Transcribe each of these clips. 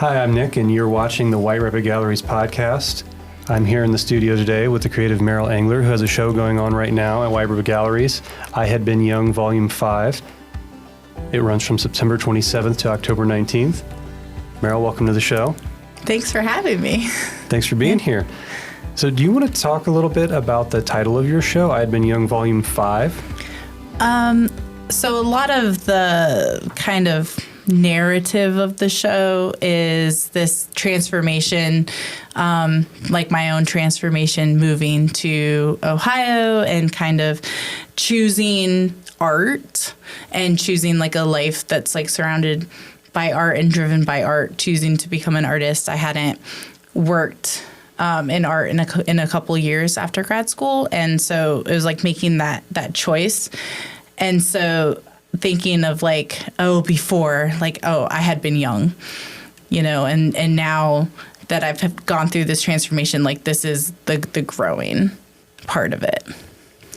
Hi, I'm Nick, and you're watching the White Rabbit Galleries podcast. I'm here in the studio today with the creative Meryl Engler, who has a show going on right now at White Rabbit Galleries, I Had Been Young, Volume 5. It runs from September 27th to October 19th. Meryl, welcome to the show. Thanks for having me. Thanks for being here. So do you want to talk a little bit about the title of your show, I Had Been Young, Volume 5? So a lot of the kind of narrative of the show is this transformation, like my own transformation moving to Ohio and kind of choosing art and choosing like a life that's like surrounded by art and driven by art, choosing to become an artist. I hadn't worked in art in a couple years after grad school, and so it was like making that choice. And so thinking of like, before, like, I had been young, and now that I've gone through this transformation, like this is the growing part of it.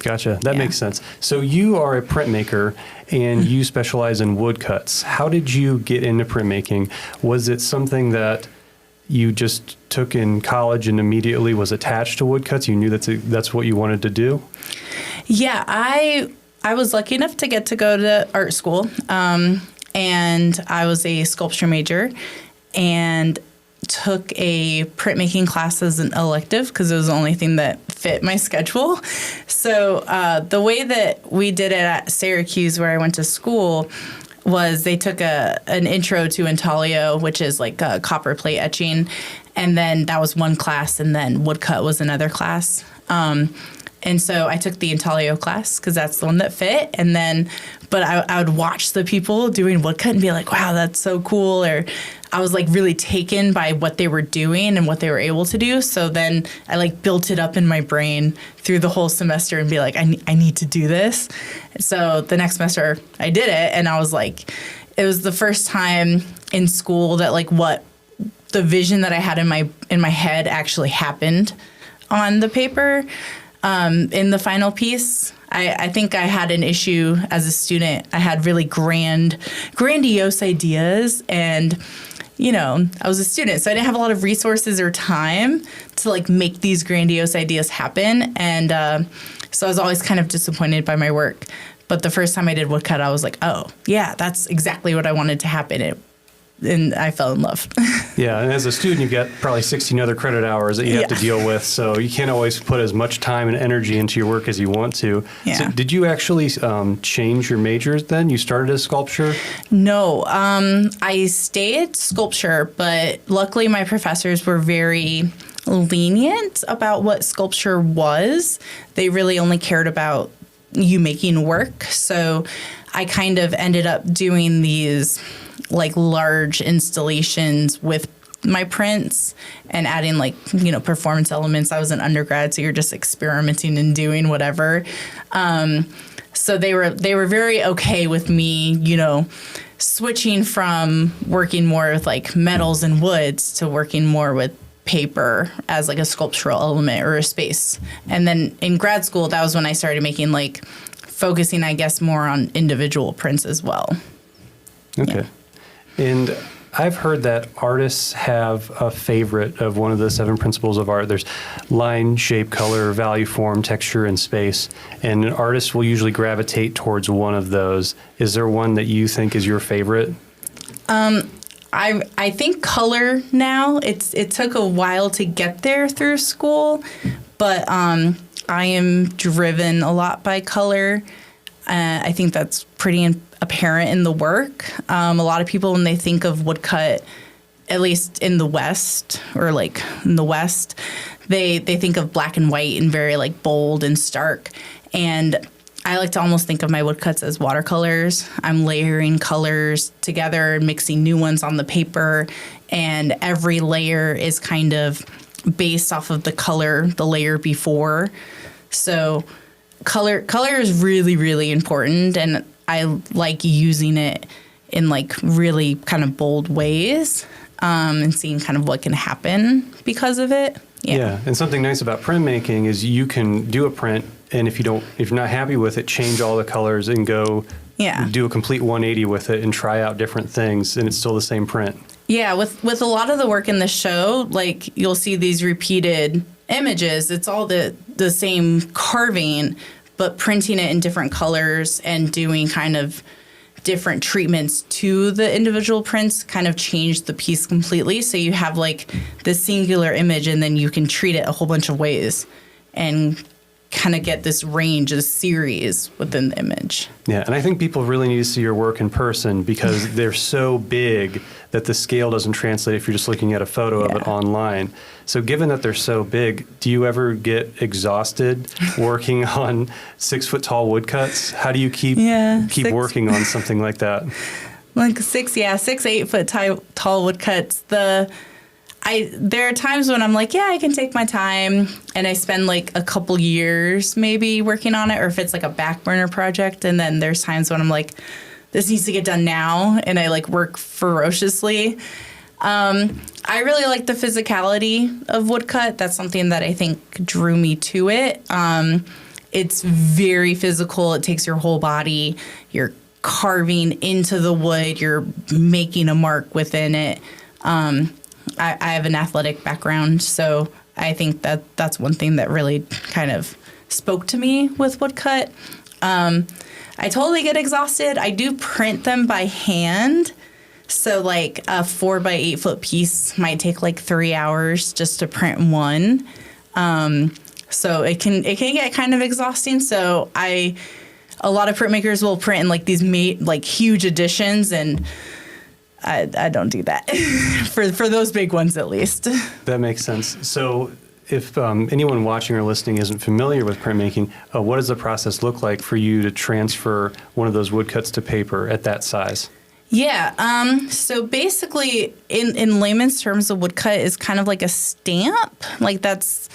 Gotcha. That makes sense. So you are a printmaker and you specialize in woodcuts. How did you get into printmaking? Was it something that you just took in college and immediately was attached to woodcuts? You knew that's what you wanted to do? Yeah, I was lucky enough to get to go to art school, and I was a sculpture major and took a printmaking class as an elective because it was the only thing that fit my schedule. So the way that we did it at Syracuse, where I went to school, was they took an intro to intaglio, which is like copper plate etching, and then that was one class, and then woodcut was another class. And so I took the intaglio class because that's the one that fit. And then, but I would watch the people doing woodcut and be like, wow, that's so cool. Or I was like really taken by what they were doing and what they were able to do. So then I like built it up in my brain through the whole semester and be like, I need to do this. So the next semester I did it, and I was like, it was the first time in school that like what the vision that I had in my head actually happened on the paper. In the final piece, I think I had an issue as a student. I had really grandiose ideas, and, I was a student, so I didn't have a lot of resources or time to like make these grandiose ideas happen. And so I was always kind of disappointed by my work. But the first time I did woodcut, I was like, oh, yeah, that's exactly what I wanted to happen. And I fell in love. Yeah, and as a student, you've got probably 16 other credit hours that you have to deal with, so you can't always put as much time and energy into your work as you want to. Yeah. So did you actually change your majors then? You started as sculpture? No, I stayed sculpture, but luckily my professors were very lenient about what sculpture was. They really only cared about you making work, so I kind of ended up doing these like large installations with my prints and adding like, performance elements. I was an undergrad, so you're just experimenting and doing whatever. So they were very okay with me, switching from working more with like metals and woods to working more with paper as like a sculptural element or a space. And then in grad school, that was when I started making like focusing, I guess, more on individual prints as well. Okay. Yeah. And I've heard that artists have a favorite of one of the 7 principles of art. There's line, shape, color, value, form, texture, and space. And an artist will usually gravitate towards one of those. Is there one that you think is your favorite? I think color now. It took a while to get there through school, but I am driven a lot by color. I think that's pretty apparent in the work. A lot of people, when they think of woodcut, at least in the West or like in the West, they think of black and white and very like bold and stark. And I like to almost think of my woodcuts as watercolors. I'm layering colors together and mixing new ones on the paper, and every layer is kind of based off of the layer before. So color is really, really important, and I like using it in like really kind of bold ways, and seeing kind of what can happen because of it. Yeah, and something nice about printmaking is you can do a print, and if you're not happy with it, change all the colors and go do a complete 180 with it and try out different things, and it's still the same print. Yeah, with a lot of the work in the show, like you'll see these repeated images. It's all the same carving, but printing it in different colors and doing kind of different treatments to the individual prints kind of change the piece completely. So you have like this singular image and then you can treat it a whole bunch of ways and kind of get this range, this series within the image. Yeah, and I think people really need to see your work in person because they're so big that the scale doesn't translate if you're just looking at a photo of it online. So given that they're so big, do you ever get exhausted working on 6 foot tall woodcuts? How do you keep working on something like that? Like 8 foot tall woodcuts. There are times when I'm like, yeah, I can take my time, and I spend like a couple years maybe working on it, or if it's like a back burner project, and then there's times when I'm like, this needs to get done now, and I like work ferociously. I really like the physicality of woodcut. That's something that I think drew me to it. It's very physical. It takes your whole body. You're carving into the wood. You're making a mark within it. I have an athletic background, so I think that's one thing that really kind of spoke to me with woodcut. I totally get exhausted. I do print them by hand. So like a 4 by 8 foot piece might take like 3 hours just to print one. So it can get kind of exhausting. So a lot of printmakers will print in like these like huge editions, and I don't do that for those big ones at least. That makes sense. So if anyone watching or listening isn't familiar with printmaking, what does the process look like for you to transfer one of those woodcuts to paper at that size? Yeah. So basically, in layman's terms, a woodcut is kind of like a stamp. Like that's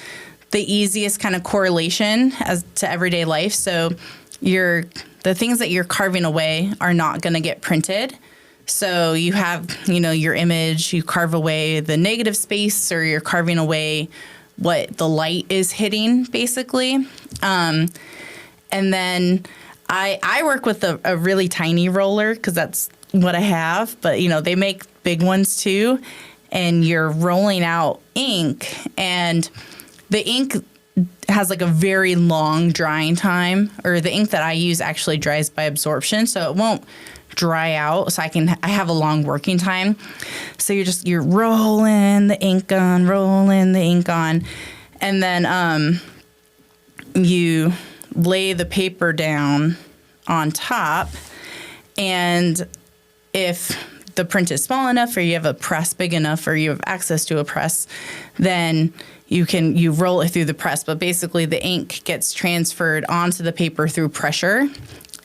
the easiest kind of correlation as to everyday life. So the things that you're carving away are not going to get printed. So you have, your image, you carve away the negative space, or you're carving away what the light is hitting, basically. And then I work with a really tiny roller because that's what I have. But, they make big ones too. And you're rolling out ink. And the ink has like a very long drying time. Or the ink that I use actually dries by absorption. So it won't dry out, so I have a long working time. So you're rolling the ink on, and then you lay the paper down on top, and if the print is small enough, or you have a press big enough, or you have access to a press, then you roll it through the press. But basically the ink gets transferred onto the paper through pressure.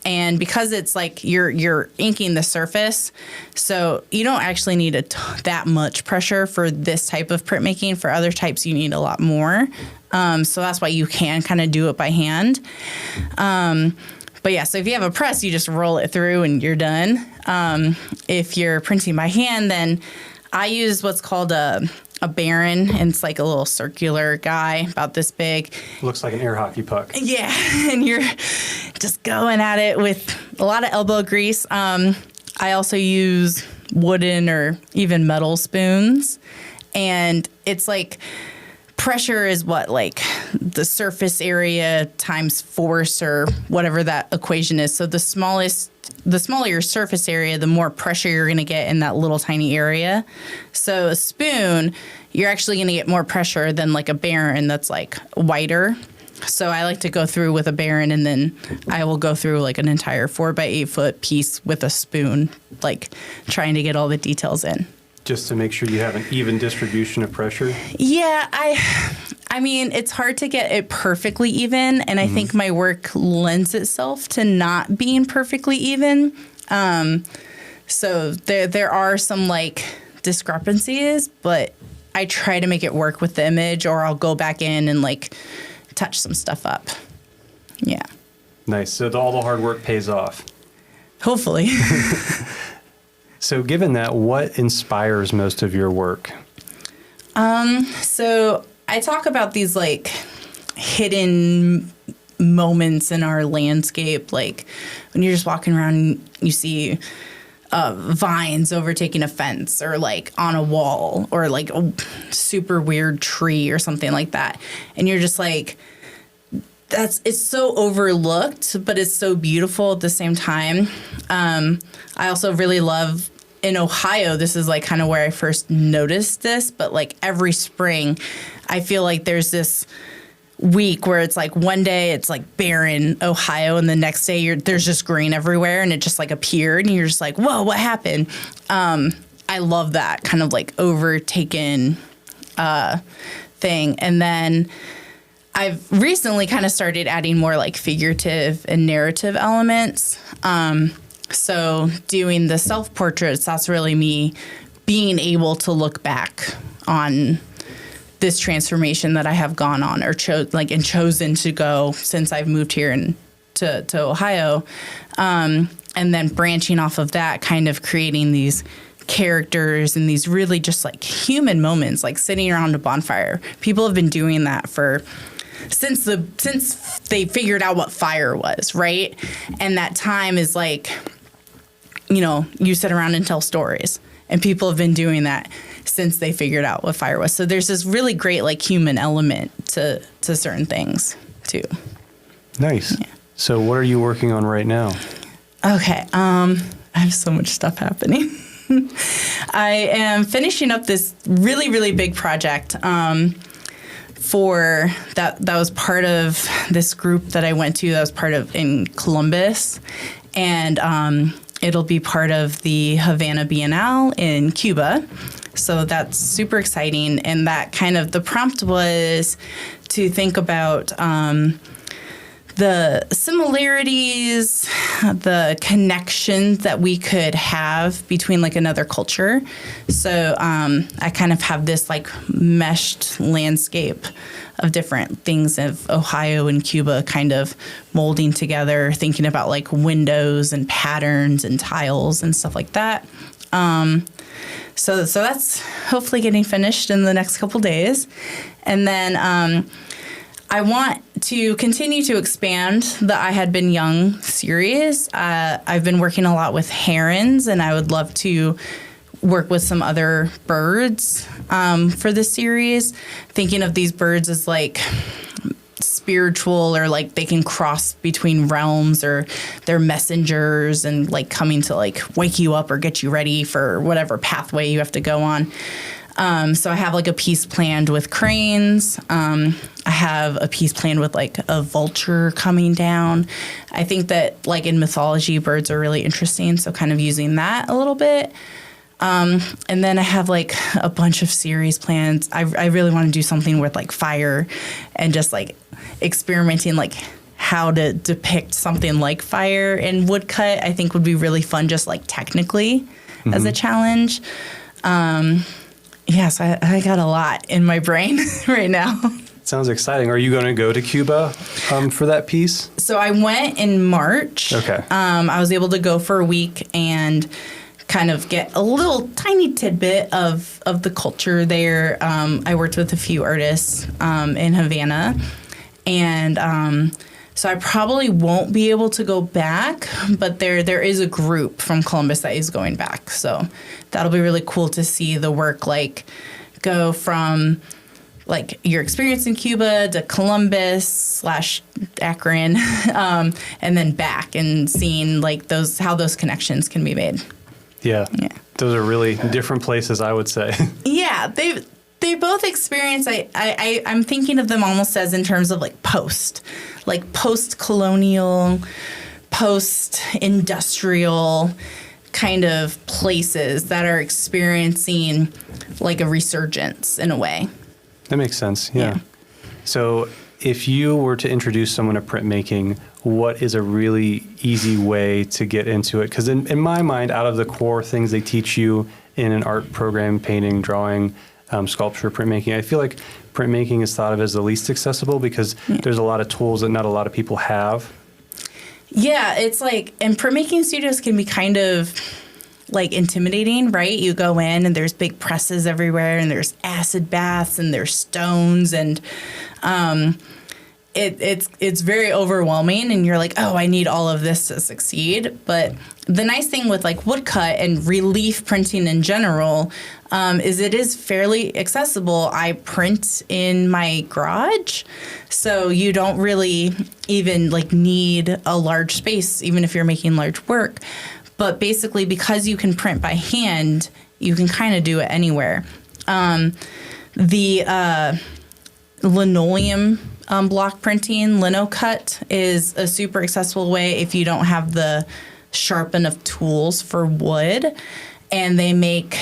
And because it's like you're inking the surface, so you don't actually need that much pressure for this type of printmaking. For other types, you need a lot more. So that's why you can kind of do it by hand. But yeah, so if you have a press, you just roll it through and you're done. If you're printing by hand, then I use what's called a Baron, and it's like a little circular guy about this big. Looks like an air hockey puck. Yeah, and you're just going at it with a lot of elbow grease. I also use wooden or even metal spoons, and it's like pressure is what, like the surface area times force or whatever that equation is. So the smaller your surface area, the more pressure you're going to get in that little tiny area. So a spoon, you're actually going to get more pressure than like a Baron that's like wider. So I like to go through with a Baron, and then I will go through like an entire 4 by 8 foot piece with a spoon, like trying to get all the details in. Just to make sure you have an even distribution of pressure? Yeah, I mean, it's hard to get it perfectly even, and I think my work lends itself to not being perfectly even. So there are some like discrepancies, but I try to make it work with the image, or I'll go back in and like touch some stuff up. Yeah. Nice. So all the hard work pays off. Hopefully. So given that, what inspires most of your work? So I talk about these like hidden moments in our landscape, like when you're just walking around and you see vines overtaking a fence or like on a wall or like a super weird tree or something like that. And you're just like, it's so overlooked, but it's so beautiful at the same time. I also really love in Ohio, this is like kind of where I first noticed this, but like every spring, I feel like there's this week where it's like one day it's like barren Ohio and the next day there's just green everywhere and it just like appeared and you're just like, whoa, what happened? I love that kind of like overtaken thing. And then I've recently kind of started adding more like figurative and narrative elements. So doing the self-portraits, that's really me being able to look back on this transformation that I have gone on or chosen to go since I've moved here to Ohio. And then branching off of that, kind of creating these characters and these really just like human moments, like sitting around a bonfire. People have been doing that since they figured out what fire was, right? And that time is like, you sit around and tell stories. And people have been doing that since they figured out what fire was. So there's this really great like human element to certain things too. Nice. Yeah. So what are you working on right now? Okay. I have so much stuff happening. I am finishing up this really, really big project for that was part of this group that I went to that was part of in Columbus. And it'll be part of the Havana Biennale in Cuba. So that's super exciting. And that kind of the prompt was to think about the similarities, the connections that we could have between like another culture. So I kind of have this like meshed landscape of different things of Ohio and Cuba kind of molding together, thinking about like windows and patterns and tiles and stuff like that. So that's hopefully getting finished in the next couple days. And then I want to continue to expand the I Had Been Young series. I've been working a lot with herons, and I would love to work with some other birds for this series. Thinking of these birds as like spiritual, or like they can cross between realms, or they're messengers and like coming to like wake you up or get you ready for whatever pathway you have to go on. So I have like a piece planned with cranes. I have a piece planned with like a vulture coming down. I think that like in mythology, birds are really interesting. So kind of using that a little bit. And then I have like a bunch of series plans. I really want to do something with like fire and just like experimenting like how to depict something like fire in woodcut. I think would be really fun just like technically as a challenge. Yes, I got a lot in my brain right now. Sounds exciting. Are you going to go to Cuba for that piece? So I went in March. Okay. I was able to go for a week and kind of get a little tiny tidbit of the culture there. I worked with a few artists in Havana. And so I probably won't be able to go back, but there is a group from Columbus that is going back. So that'll be really cool to see the work like go from like your experience in Cuba to Columbus / Akron, and then back and seeing like how those connections can be made. Yeah. Those are really different places, I would say. Yeah, they both experience, I'm thinking of them almost as in terms of like post-colonial, post-industrial kind of places that are experiencing like a resurgence in a way. That makes sense, yeah. So if you were to introduce someone to printmaking, what is a really easy way to get into it? Because in my mind, out of the core things they teach you in an art program, painting, drawing, sculpture, printmaking, I feel like printmaking is thought of as the least accessible because there's a lot of tools that not a lot of people have. Yeah, it's like, and printmaking studios can be kind of like intimidating, right? You go in and there's big presses everywhere and there's acid baths and there's stones and it's very overwhelming, and you're like, oh, I need all of this to succeed. But the nice thing with like woodcut and relief printing in general is it is fairly accessible. I print in my garage, so you don't really even like need a large space, even if you're making large work. But basically, because you can print by hand, you can kind of do it anywhere. The linoleum block printing, LinoCut, is a super accessible way if you don't have the sharp enough tools for wood. And they make,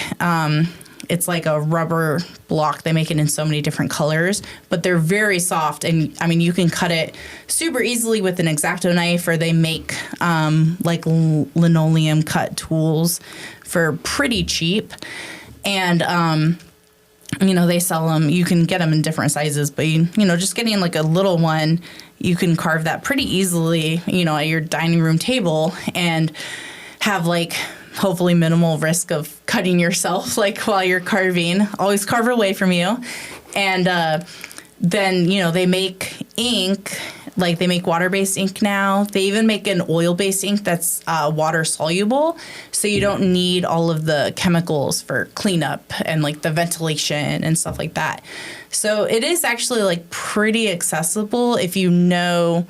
it's like a rubber block. They make it in so many different colors, but they're very soft. And I mean, you can cut it super easily with an X-Acto knife, or they make like linoleum cut tools for pretty cheap. And, you know, they sell them, you can get them in different sizes, but, you know, just getting like a little one, you can carve that pretty easily, you know, at your dining room table and have like hopefully minimal risk of cutting yourself like while you're carving. Always carve away from you. And then, you know, they make ink, like they make water-based ink now. They even make an oil-based ink that's water soluble, so you don't need all of the chemicals for cleanup and like the ventilation and stuff like that. So it is actually like pretty accessible if you know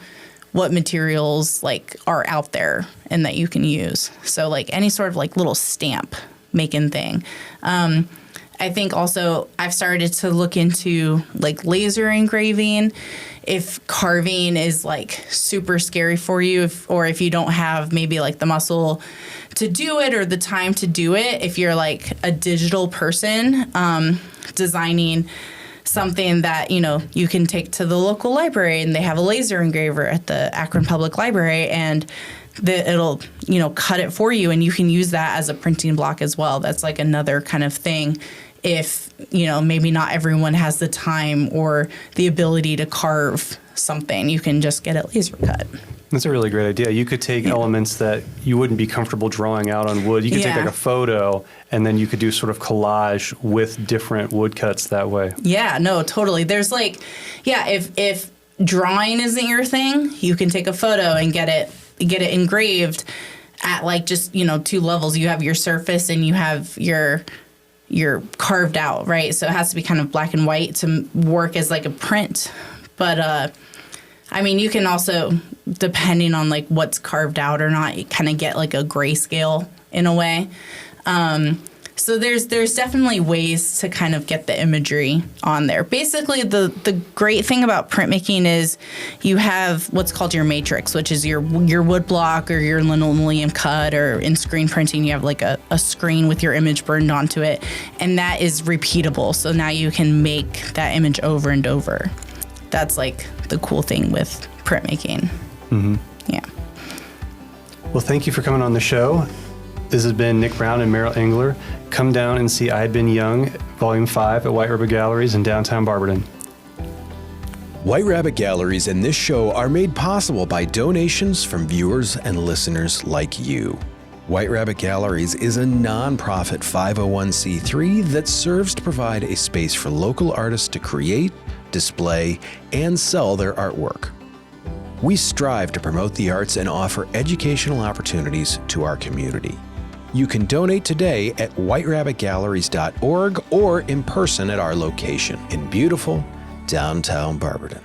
what materials like are out there and that you can use. So like any sort of like little stamp making thing. I think also I've started to look into like laser engraving. If carving is like super scary for you, or if you don't have maybe like the muscle to do it or the time to do it, if you're like a digital person, designing something that, you know, you can take to the local library, and they have a laser engraver at the Akron Public Library, and it'll, you know, cut it for you, and you can use that as a printing block as well. That's like another kind of thing. If, you know, maybe not everyone has the time or the ability to carve something, you can just get it laser cut. That's a really great idea. You could take elements that you wouldn't be comfortable drawing out on wood. You could take like a photo, and then you could do sort of collage with different woodcuts that way. Yeah, no, totally. There's like, if drawing isn't your thing, you can take a photo and get it engraved at like just, you know, 2 levels. You have your surface and you have your carved out, right? So it has to be kind of black and white to work as like a print. But I mean, you can also, depending on like what's carved out or not, you kind of get like a grayscale in a way. So there's definitely ways to kind of get the imagery on there. Basically, the great thing about printmaking is you have what's called your matrix, which is your wood block or your linoleum cut, or in screen printing, you have like a screen with your image burned onto it, and that is repeatable. So now you can make that image over and over. That's like the cool thing with printmaking. Mm-hmm. Yeah. Well, thank you for coming on the show. This has been Nick Brown and Meryl Engler. Come down and see I Had Been Young, Volume 5 at White Rabbit Galleries in downtown Barberton. White Rabbit Galleries and this show are made possible by donations from viewers and listeners like you. White Rabbit Galleries is a nonprofit 501c3 that serves to provide a space for local artists to create, display, and sell their artwork. We strive to promote the arts and offer educational opportunities to our community. You can donate today at whiterabbitgalleries.org or in person at our location in beautiful downtown Barberton.